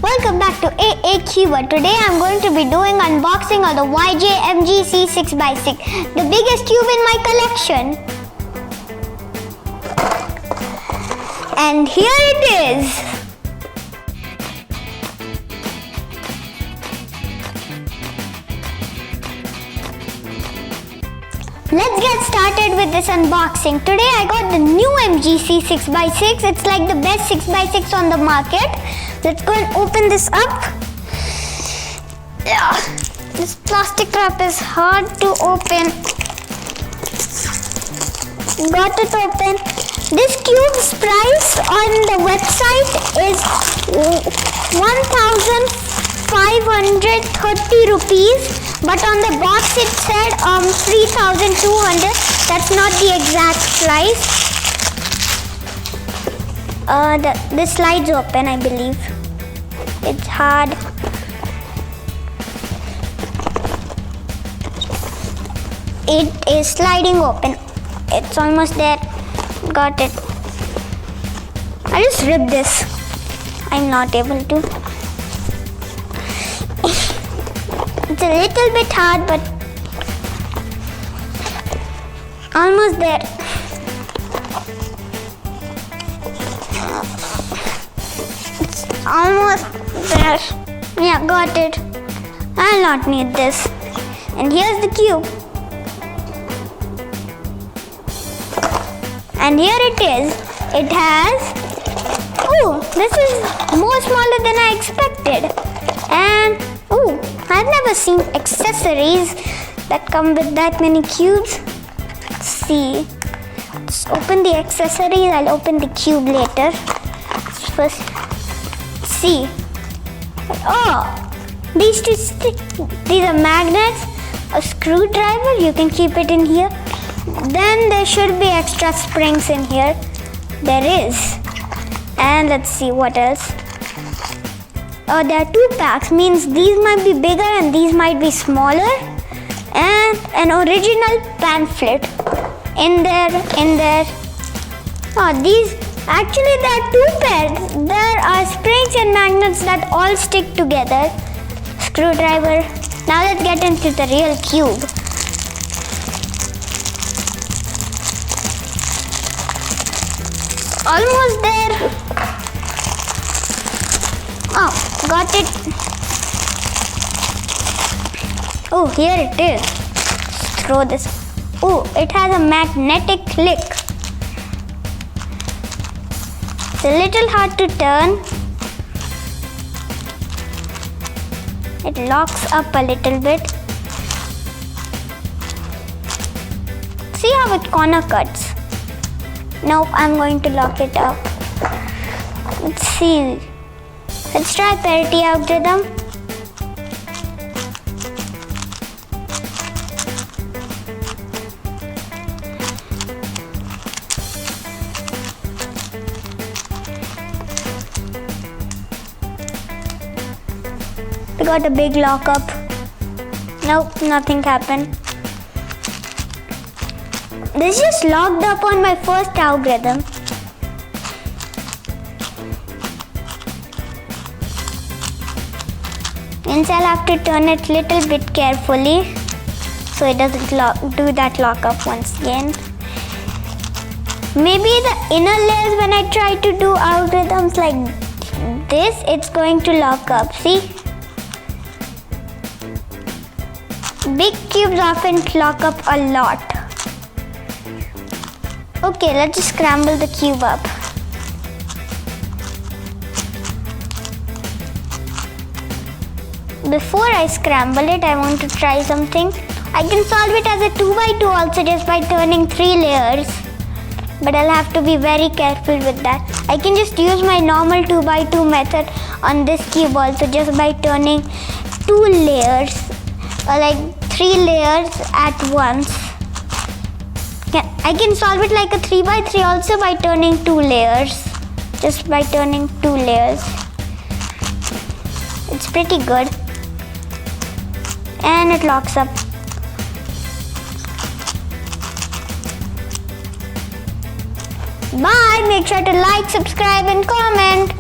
Welcome back to AAQ. Today I'm going to be doing unboxing of the MGC 6x6, the biggest cube in my collection. And here it is. Let's get started with this unboxing. Today I got the new MGC 6x6. It's like the best 6x6 on the market. Let's go and open this up. Yeah, this plastic wrap is hard to open. Got it open. This cube's price on the website is 1,530 rupees. But on the box it said 3,200. That's not the exact price. The slides open, I believe. It's hard. It is sliding open. It's almost there. Got it. I just ripped this. I'm not able to. It's a little bit hard, but almost there. It's almost there. Yeah, got it. I'll not need this. And here's the cube. And here it is. It has, this is more smaller than I expected. And I've never seen accessories that come with that many cubes. Let's see. Let's open the accessories. I'll open the cube later. First, see. These are magnets, a screwdriver. You can keep it in here. Then there should be extra springs in here. There is. And let's see what else. There are 2 packs, means these might be bigger and these might be smaller. And an original pamphlet in there. These, actually there are 2 pairs. There are springs and magnets that all stick together. Screwdriver. Now let's get into the real cube. Almost there. Got it. Here it is. Let's throw this. It has a magnetic click. It's a little hard to turn. It locks up a little bit. See how it corner cuts. Nope, I'm going to lock it up. Let's see. Let's try parity algorithm. We got a big lockup. Nope, nothing happened. This just locked up on my first algorithm. Means I'll have to turn it a little bit carefully so it doesn't do that lockup once again. Maybe the inner layers, when I try to do algorithms like this, it's going to lock up. See? Big cubes often lock up a lot. Okay, let's just scramble the cube up. Before I scramble it, I want to try something. I can solve it as a 2x2 also just by turning 3 layers. But I'll have to be very careful with that. I can just use my normal 2x2 method on this cube also just by turning 2 layers. Or like 3 layers at once. I can solve it like a 3x3 also by turning 2 layers. Just by turning 2 layers. It's pretty good. And it locks up. Bye. Make sure to like, subscribe and comment.